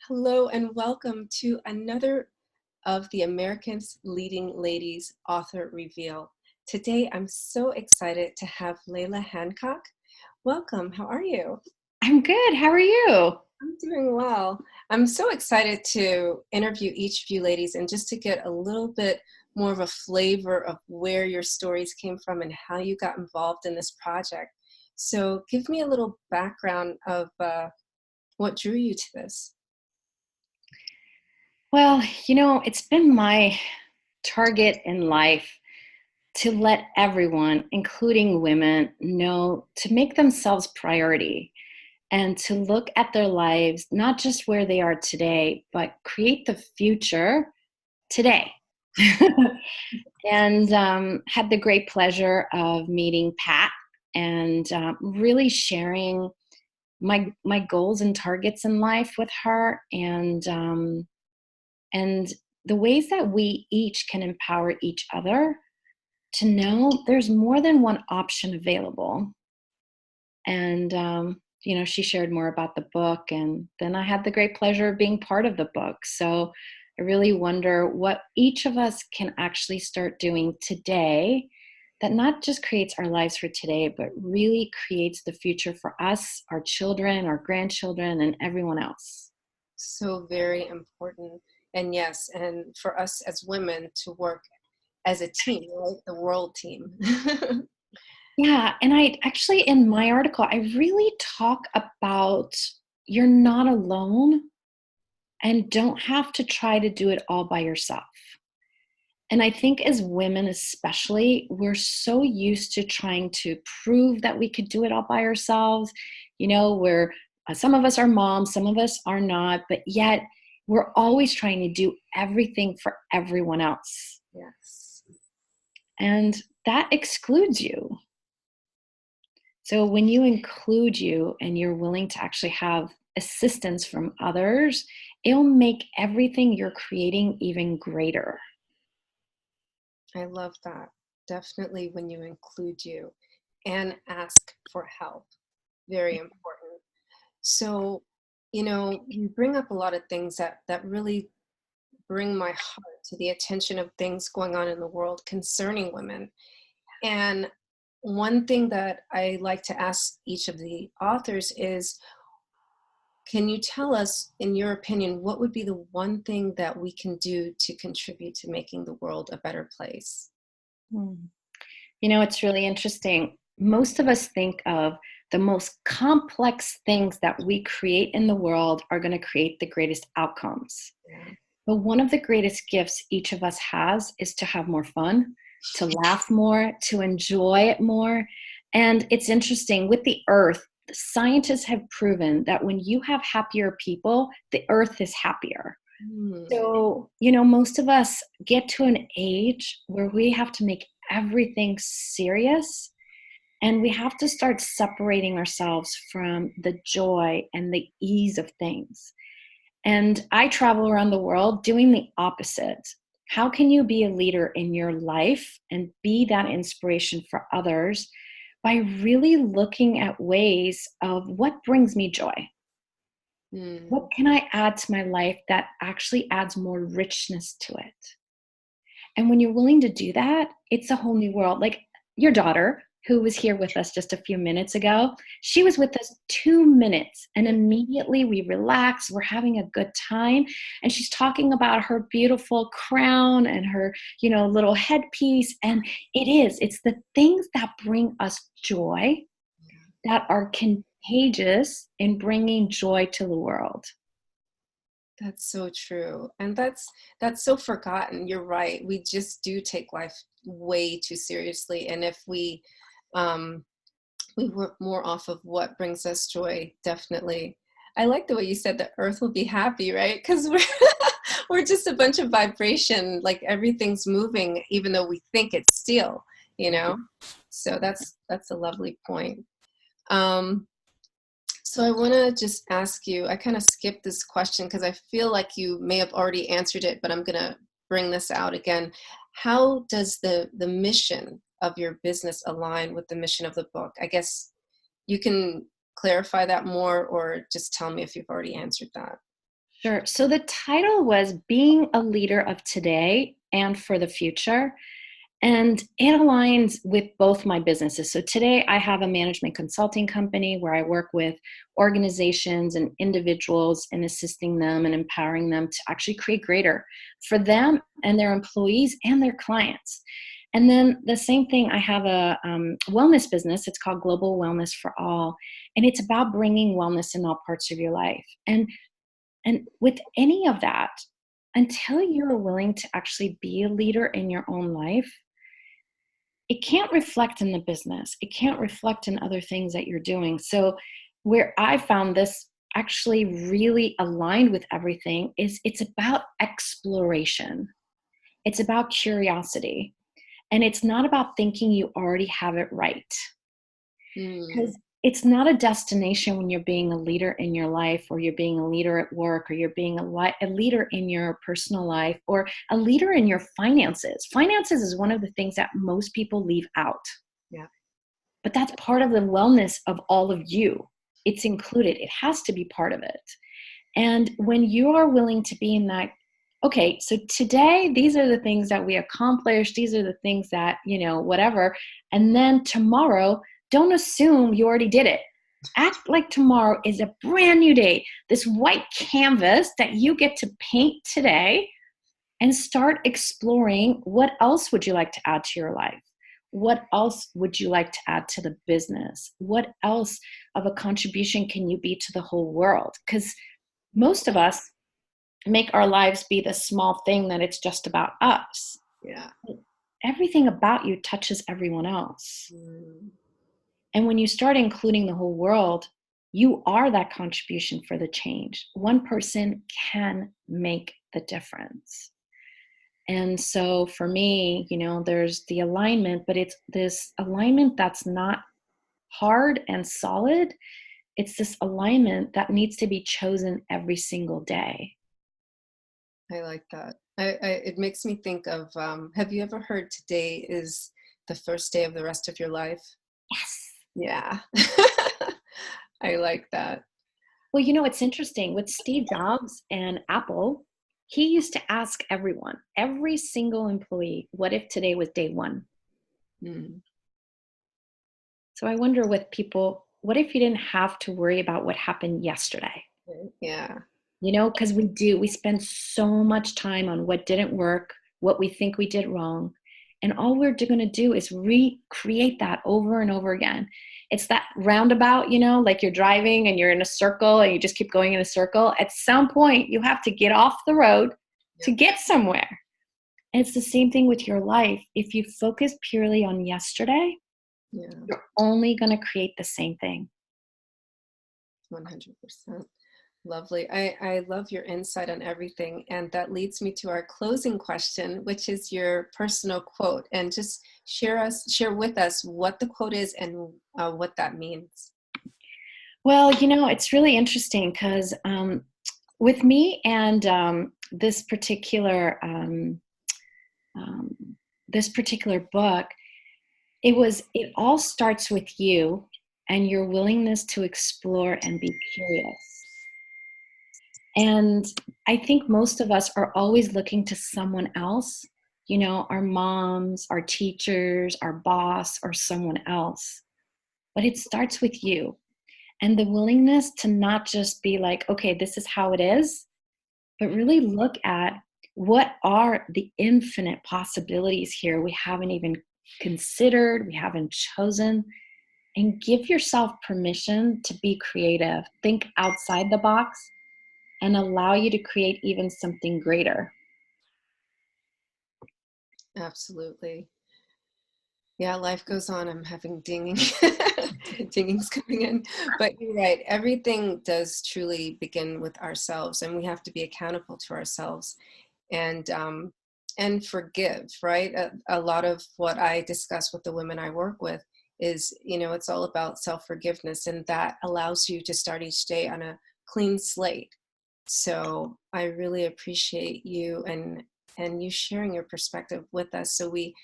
Hello and welcome to another of the America's Leading Ladies Author Reveal. Today I'm so excited to have Laleh Hancock. Welcome, how are you? I'm good. How are you? I'm doing well. I'm so excited to interview each of you ladies and just to get a little bit more of a flavor of where your stories came from and how you got involved in this project. So give me a little background of what drew you to this. Well, it's been my target in life to let everyone, including women, know to make themselves priority and to look at their lives, not just where they are today, but create the future today. And had the great pleasure of meeting Pat and really sharing my goals and targets in life with her, and the ways that we each can empower each other to know there's more than one option available. And she shared more about the book, and then I had the great pleasure of being part of the book. So I really wonder what each of us can actually start doing today that not just creates our lives for today, but really creates the future for us, our children, our grandchildren, and everyone else. So very important. And yes, and for us as women to work as a team, right? The world team. Yeah, and I actually, in my article, I really talk about you're not alone and don't have to try to do it all by yourself. And I think as women, especially, we're so used to trying to prove that we could do it all by ourselves. Where some of us are moms, some of us are not, but yet we're always trying to do everything for everyone else. Yes. And that excludes you. So when you include you and you're willing to actually have assistance from others, it'll make everything you're creating even greater. I love that. Definitely when you include you and ask for help. Very important. So, you bring up a lot of things that really bring my heart to the attention of things going on in the world concerning women. And one thing that I like to ask each of the authors is, can you tell us, in your opinion, what would be the one thing that we can do to contribute to making the world a better place? Hmm. It's really interesting. Most of us think of the most complex things that we create in the world are going to create the greatest outcomes. Yeah. But one of the greatest gifts each of us has is to have more fun, to laugh more, to enjoy it more. And it's interesting with the earth, scientists have proven that when you have happier people, the earth is happier. Hmm. So, most of us get to an age where we have to make everything serious, and we have to start separating ourselves from the joy and the ease of things. And I travel around the world doing the opposite. How can you be a leader in your life and be that inspiration for others by really looking at ways of what brings me joy? Hmm. What can I add to my life that actually adds more richness to it? And when you're willing to do that, it's a whole new world. Like your daughter, who was here with us just a few minutes ago, she was with us 2 minutes and immediately we relaxed. We're having a good time. And she's talking about her beautiful crown and her, little headpiece. And it's the things that bring us joy that are contagious in bringing joy to the world. That's so true. And that's so forgotten. You're right. We just do take life way too seriously. And if um we work more off of what brings us joy, definitely. I like the way you said the earth will be happy, right? Because we're we're just a bunch of vibration, like everything's moving, even though we think it's still, you know? So that's a lovely point. Um, so I want to just ask you, I kind of skipped this question because I feel like you may have already answered it, but I'm going to bring this out again. How does the mission of your business align with the mission of the book? I guess you can clarify that more or just tell me if you've already answered that. Sure. So the title was Being a Leader of Today and for the Future. And it aligns with both my businesses. So today I have a management consulting company where I work with organizations and individuals and assisting them and empowering them to actually create greater for them and their employees and their clients. And then the same thing, I have a wellness business. It's called Global Wellness for All. And it's about bringing wellness in all parts of your life. And with any of that, until you're willing to actually be a leader in your own life, it can't reflect in the business. It can't reflect in other things that you're doing. So where I found this actually really aligned with everything is it's about exploration. It's about curiosity. And it's not about thinking you already have it right. Mm, Because it's not a destination when you're being a leader in your life, or you're being a leader at work, or you're being a leader in your personal life, or a leader in your finances. Finances is one of the things that most people leave out, yeah. but that's part of the wellness of all of you. It's included. It has to be part of it. And when you are willing to be in that, okay, so today, these are the things that we accomplished. These are the things that, whatever. And then tomorrow, don't assume you already did it. Act like tomorrow is a brand new day, this white canvas that you get to paint today, and start exploring what else would you like to add to your life? What else would you like to add to the business? What else of a contribution can you be to the whole world? Because most of us make our lives be the small thing that it's just about us. Yeah. Everything about you touches everyone else. Mm, And when you start including the whole world, you are that contribution for the change. One person can make the difference. And so for me, there's the alignment, but it's this alignment that's not hard and solid. It's this alignment that needs to be chosen every single day. I like that. It makes me think of, have you ever heard today is the first day of the rest of your life? Yes. Yeah. I like that. Well, it's interesting with Steve Jobs and Apple. He used to ask everyone, every single employee, what if today was day one? Mm, So I wonder with people, what if you didn't have to worry about what happened yesterday? yeah. Because we spend so much time on what didn't work, what we think we did wrong. And all we're going to do is recreate that over and over again. It's that roundabout, like you're driving and you're in a circle and you just keep going in a circle. At some point, you have to get off the road to Yep. get somewhere. And it's the same thing with your life. If you focus purely on yesterday, Yeah. you're only going to create the same thing. 100%. Lovely. I love your insight on everything. And that leads me to our closing question, which is your personal quote. And just share with us what the quote is and what that means. Well, it's really interesting because with me and this particular um, book, it all starts with you and your willingness to explore and be curious. And I think most of us are always looking to someone else, our moms, our teachers, our boss, or someone else. But it starts with you. And the willingness to not just be like, okay, this is how it is, but really look at what are the infinite possibilities here we haven't even considered, we haven't chosen, and give yourself permission to be creative. Think outside the box and allow you to create even something greater. Absolutely. Yeah, life goes on. I'm having dinging, dingings coming in. But you're right. Everything does truly begin with ourselves, and we have to be accountable to ourselves and forgive, right? A lot of what I discuss with the women I work with is, it's all about self-forgiveness, and that allows you to start each day on a clean slate. So I really appreciate you and you sharing your perspective with us. So we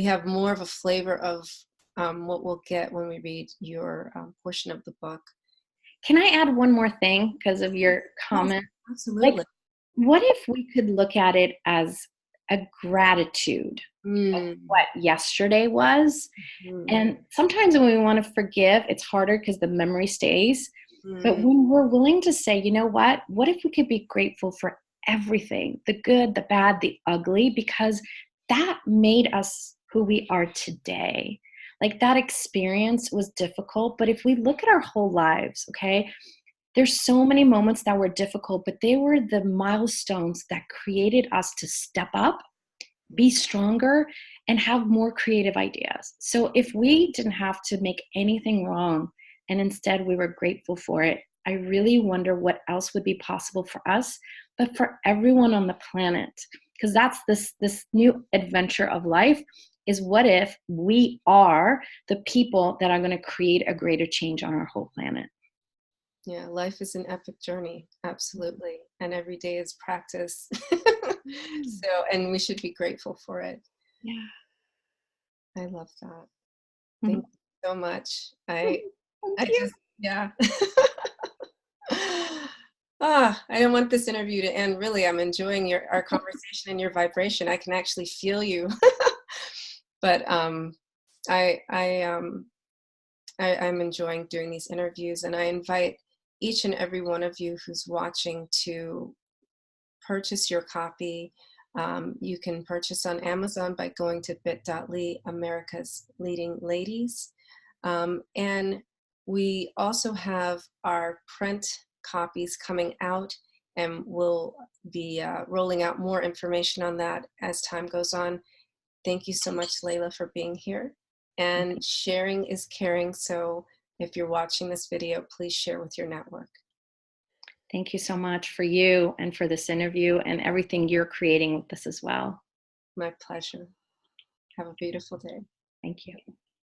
have more of a flavor of what we'll get when we read your portion of the book. Can I add one more thing because of your Yes. comment? Like, Absolutely. what if we could look at it as a gratitude of Mm, what yesterday was? mm, And sometimes when we want to forgive, it's harder because the memory stays. But mm. when we're willing to say, you know what if we could be grateful for everything, the good, the bad, the ugly, because that made us who we are today. Like, that experience was difficult, but if we look at our whole lives, okay, there's so many moments that were difficult, but they were the milestones that created us to step up, be stronger, and have more creative ideas. So if we didn't have to make anything wrong and instead we were grateful for it, I really wonder what else would be possible for us, but for everyone on the planet. Because that's this new adventure of life, is what if we are the people that are going to create a greater change on our whole planet? Yeah, life is an epic journey, absolutely. And every day is practice. Mm. So, and we should be grateful for it. Yeah. I love that. Thank Mhm. you so much. Thank I you. just, yeah. I don't want this interview to end. Really, I'm enjoying our conversation and your vibration. I can actually feel you. But I, I, um, I'm enjoying doing these interviews, and I invite each and every one of you who's watching to purchase your copy. You can purchase on Amazon by going to bit.ly America's Leading Ladies. And we also have our print copies coming out, and we'll be rolling out more information on that as time goes on. Thank you so much, Layla, for being here. And sharing is caring. So if you're watching this video, please share with your network. Thank you so much for you and for this interview and everything you're creating with this as well. My pleasure. Have a beautiful day. Thank you.